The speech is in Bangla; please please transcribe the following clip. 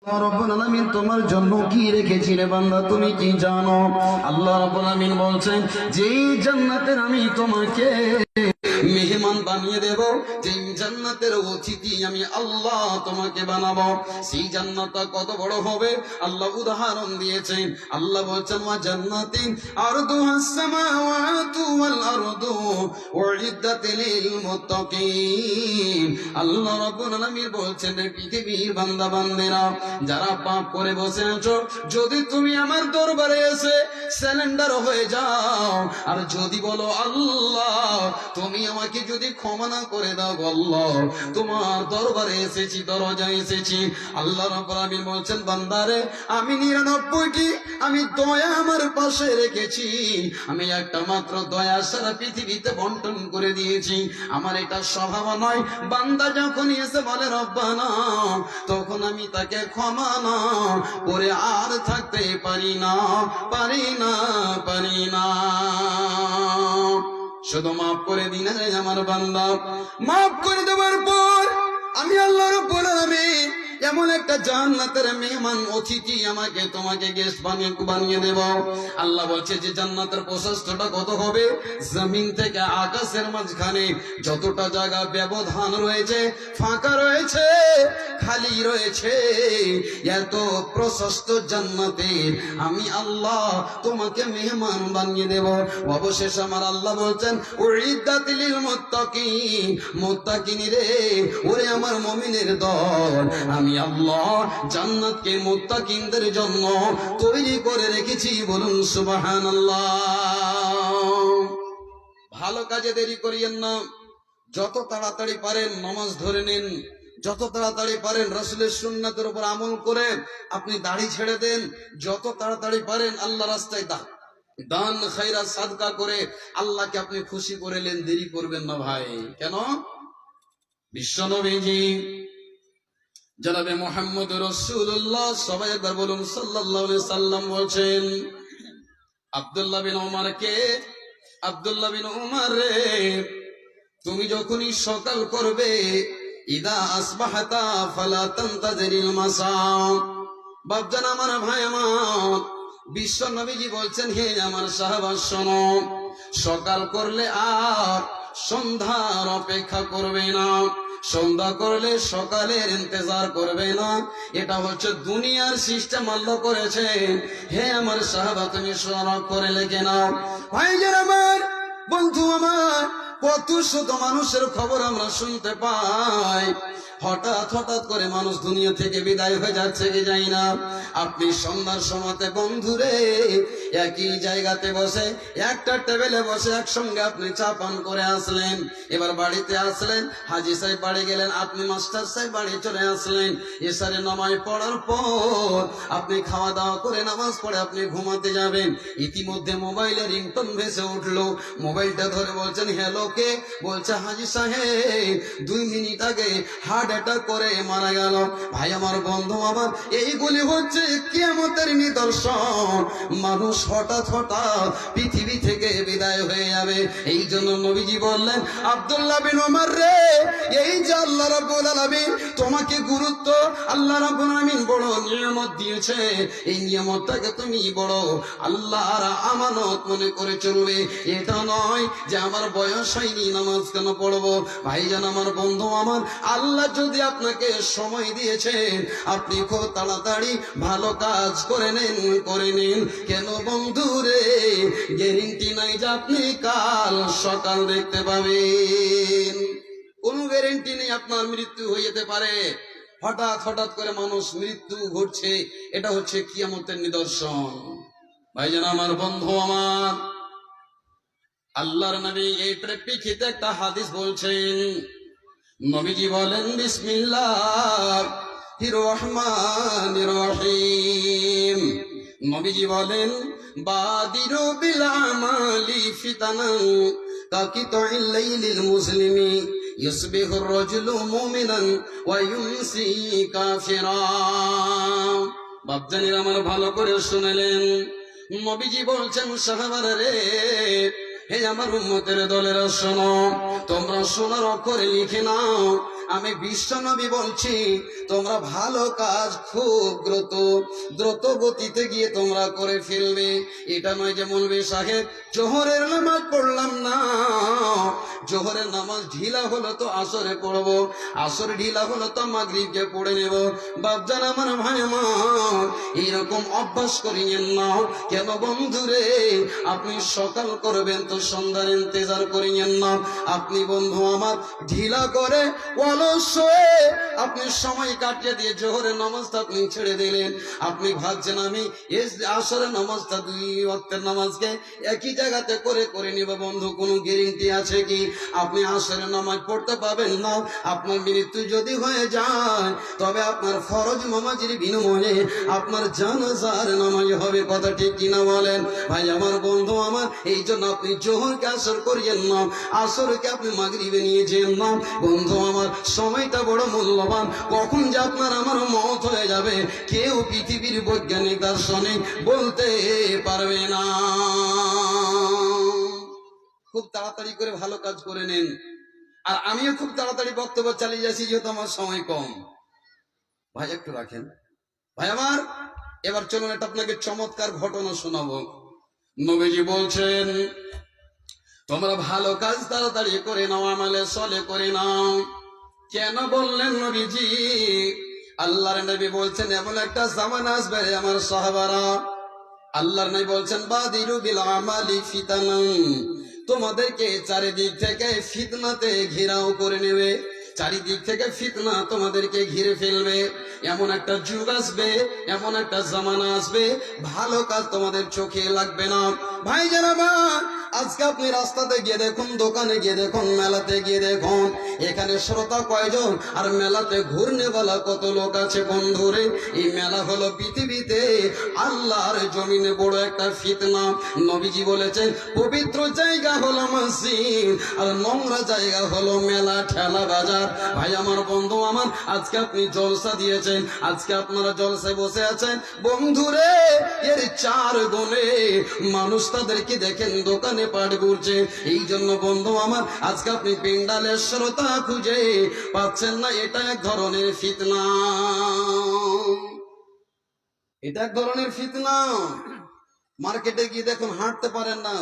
রব্বুল আলামিন তোমার জন্য কি রেখেছি রে বান্দা, তুমি কি জানো? আল্লাহ রাব্বুল আলামিন বলছেন, যেই জান্নাতের আমি তোমাকে মেহমান বানিয়ে দেব, যেই জান্নাতের অতিথি আমি আল্লাহ তোমাকে বানাবো, সেই জান্নাতটা কত বড় হবে আল্লাহ উদাহরণ দিয়েছেন। আল্লাহ বলছেন, ওয়া জান্নাতিন আরদুহাস সামাওয়াতু ওয়াল আরদু উইদ্দাত লিল মুত্তাকিন। আল্লাহ রাব্বুল আলামিন বলছেন, পৃথিবীর বান্দা বান্দেরা যারা পাপ করে বসে আছো, যদি তুমি আমার দরবারে এসে সারেন্ডার হয়ে যাও, আর যদি বলো আল্লাহ তুমি আমাকে যদি ক্ষমা না করে দাও, আল্লাহ তোমার দরবারে এসেছি, দরজায় এসেছি। আল্লাহ রাব্বুল আলামিন বলছেন, বান্দারে আমি 99টি আমি দয়া আমার পাশে রেখেছি, আমি একটা মাত্র দয়া সারা পৃথিবীতে বন্টন করে দিয়েছি। আমার এটা স্বভাব নয়, বান্দা যখন এসে বলে রব্বানা, তখন আমি তাকে ক্ষমা না করে আর থাকতে পারি না, পারি না, পারি না। শুধু মাফ করে দিন আমার বান্দা। মাফ করে দেওয়ার পর আমি আল্লাহ রাব্বুল আলামিন এমন একটা জান্নাতের মেহমান অতিথি আমাকে তোমাকে গেস্ট বানিয়ে দেব। আল্লাহ বলছে যে জান্নাতের প্রশস্তটা কত হবে, জমিন থেকে আকাশের মাঝখানে যতটা জায়গা ব্যবধান রয়েছে, ফাঁকা রয়েছে, খালি রয়েছে, এত প্রশস্ত জান্নাতে আমি আল্লাহ তোমাকে মেহমান বানিয়ে দেব। অবশেষ আমার আল্লাহ বলছেন, উইদ্দাত লিল মুত্তাকিন, মুত্তাকিন রে, ওরে আমার মুমিনের দল, আমি আল্লাহ জান্নাতকে মুত্তাকিনদের জন্য তৈরি করে রেখেছি। বলুন সুবহানাল্লাহ। ভালো কাজে দেরি করিয়েন না, যত তাড়াতাড়ি পারেন নামাজ ধরে নিন, যত তাড়াতাড়ি পারেন রাসূলের সুন্নাতের উপর আমল করে আপনি দাড়ি ছেড়ে দেন, যত তাড়াতাড়ি পারেন আল্লাহ রাস্তায় দান খায়রাত সাদকা করে আল্লাহকে আপনি খুশি করে নেন, দেরি করবেন না ভাই। কেন? বিশ্বনবীজি জনাবে মুহাম্মদ রাসূলুল্লাহ, সবাই একবার বলুন সাল্লাল্লাহু আলাইহি সাল্লাম বলছেন, আব্দুল্লাহ বিন উমরকে, আব্দুল্লাহ বিন উমর রে, তুমি যখনই সকাল করবে, ইদা আসবাহতা ফালা তানতাজিরিল মাসা। বাপজান আমার, ভাই আমার, বিশ্ব নবীজি বলছেন, হে আমার সাহাবা শোনো, সকাল করলে আর সন্ধ্যার অপেক্ষা করবে না, সন্ধ্যা করলে সকালের ইন্তজার করবে না। এটা হচ্ছে দুনিয়ার সিস্টেম আল্লাহ করেছে। হে আমার সাহাবা, তুমি স্মরণ করে লেখে নাও। ভাইজান আমার, বন্ধু আমার, কত শত মানুষের খবর আমরা শুনতে পাই, হঠাৎ হঠাৎ করে মানুষ দুনিয়া থেকে বিদায় হয়ে যাচ্ছে কি যাই না। আপনি সন্ধ্যার সময়তে বন্ধুরে একই জায়গাতে বসে, একটা টেবিলে বসে একসঙ্গে আপনি চা পান করে আসলেন, এবার বাড়িতে আসলেন, হাজি সাহেব বাড়ি গেলেন, আপনি মাস্টার সাহেব বাড়ি চলে আসলেন, এশারে নামাজ পড়ার পর আপনি খাওয়া দাওয়া করে নামাজ পড়ে আপনি ঘুমাতে যাবেন, ইতিমধ্যে মোবাইলে রিংটোন ভেসে উঠলো, মোবাইলটা ধরে বলছেন, হ্যালো কে? বলছে হাজি সাহেব 2 মিনিট আগে হার্ট অ্যাটাক করে মারা গেল। ভাই আমার, বন্ধু আমার, এইগুলি হচ্ছে কিয়ামতের নিদর্শন। মানুষ হঠাৎ হঠাৎ পৃথিবী থেকে বিদায় হয়ে যাবে। এই জন্য নবীজি বললেন, আব্দুল্লাহ বিন উমর রে, এই যে আল্লাহ রাব্বুল আলামিন তোমাকে গুরুত্ব, আল্লাহ রাব্বুল আলামিন বড় নিয়ামত দিয়েছে, এই নিয়ামতটাকে তুমি বড় আল্লাহর আমানত মনে করে চলবে। এটা নয় যে আমার বয়স হয়নি, নামাজ কেন পড়বো। ভাইজান আমার, বন্ধু আমার, আল্লাহ যদি আপনাকে সময় দিয়েছেন, আপনি খুব তাড়াতাড়ি ভালো কাজ করে নিন, করে নিন। কেন বন্ধু রে, গ্যারেন্টি নাই যে আপনি কাল সকাল দেখতে পাবেন, কোনো গ্যারেন্টি নেই, আপনার মৃত্যু হয়ে যেতে পারে। হঠাৎ হঠাৎ করে মানুষ মৃত্যু ঘটছে, এটা হচ্ছে কিয়ামতের নিদর্শন। ভাইজান আমার, বন্ধু আমার, আল্লাহর নবী এই প্রেক্ষিতে একটা হাদিস বলছেন। নবীজি বলেন, বিসমিল্লাহির রহমানির রহিম। নবীজি বলেন, বাদিরু বিল আমালি ফিতানান কাকিতুল লাইলিল মুসলিমি ইসবিহুর রাজুলু মুমিনান ওয়া ইউমসি কাফিরা। বাপজানিরা আমার, ভালো করে শুনলেন, নবীজি বলছেন, সাহাবারা রে, হে আমার উম্মতের দলেরা শোনো, তোমরা শোনার অক্ষরে লিখে নাও, আমি বিশ্বনবী বলছি তোমরা ভালো কাজ খুব দ্রুত গতিতে গিয়ে তোমরা করে ফেলবে। এটা নয় যে মৌলভী সাহেব জোহরের নামাজ পড়লাম না, জোহরের নামাজ ঢিলা হলো তো আসরে পড়বো, আসর ঢিলা হলো তো মাগরিবকে পড়ে নেব। বাপজান আমার, ভাই আমার, এইরকম অভ্যাস করিয়েন না। কেন বন্ধুরে, আপনি সকাল করবেন তো সন্ধ্যার ইন্তজার করিয়েন না। আপনি বন্ধু আমার ঢিলা করে অলস হয়ে আপনি সময় কাটিয়ে দিয়ে জোহরের নামাজটা আপনি ছেড়ে দিলেন। আপনি ভাবছেন আমি আসরের নামাজটা 2 ওয়াক্তের নামাজকে একই জায়গাতে করে নিব। বন্ধু, কোনো গ্যারান্টি আছে কি আপনি আসরের নামাজ পড়তে পাবেন না? আপনার মৃত্যু যদি হয়ে যায় তবে আপনার ফরজ নামাজের বিনিময়ে আপনার জানাজার নামাজ হবে। কথা ঠিক কিনা বলেন ভাই আমার, বন্ধু আমার? এই জন্য আপনি জোহরকে আসর করিয়েন না, আসরকে আপনি মাগরিবে নিয়ে যেন না। বন্ধু আমার, সময়টা বড় মূল্যবান। কখন যে আপনার আমার মওত হয়ে যাবে কেউ পৃথিবীর বৈজ্ঞানিক দার্শনিক বলতে পারবে না। খুব তাড়াতাড়ি করে ভালো কাজ করে নেন। আর আমিও খুব তাড়াতাড়ি বক্তব্য চালিয়ে যাচ্ছি যেহেতু আমার সময় কম। ভাই একটু রাখেন ভাই আমার। এবার চলুন এটা আপনাকে চমৎকার ঘটনা শোনাবো। নবীজি বলছেন তোমরা ভালো কাজ তাড়াতাড়ি করে নাও, আমালে সলে করে নাও। কেন বললেন নবীজি? আল্লাহর নবী বলছেন এমন একটা জামানা আসবে রে আমার সাহাবারা, আল্লাহর নবী বলছেন বাদিরু বিল আমালি ফিতানান, তোমাদেরকে চারিদিক থেকে ফিতনাতে ঘেরাও করে নেবে, চারিদিক থেকে ফিতনা তোমাদেরকে ঘিরে ফেলবে। এমন একটা যুগ আসবে, এমন একটা জামানা আসবে, ভালো কাজ তোমাদের চোখে লাগবে না। ভাই জানাবা, আজকে আপনি রাস্তাতে গিয়ে দেখুন, দোকানে গিয়ে দেখুন, মেলাতে গিয়ে দেখুন, এখানে শ্রোতা কয়জন আর মেলাতে ঘুরনেওয়ালা কত লোক আছে। বন্ধুরে, এই মেলা হলো পৃথিবীতে আল্লাহর জমিনে বড় একটা ফিতনা। নবীজি বলেছেন পবিত্র জায়গা হলো মসজিদ আর নোংরা জায়গা হলো মেলা, ঠেলা বাজার। ভাই আমার, বন্ধু আমার, আজকে আপনি জলসা দিয়েছেন, আজকে আপনারা জলসায় বসে আছেন। বন্ধুরে, এর 4 গুণে মানুষ তাদেরকে দেখেন দোকানে পাট ঘুরছে। এই জন্য বন্ধু আমার, আজকে আপনি পেন্ডালের শ্রোতা খুঁজে পাচ্ছেন না। এটা এক ধরনের ফিতনা, এটা এক ধরনের ফিতনা। মার্কেটে গিয়ে দেখুন, হাঁটতে পারেন না,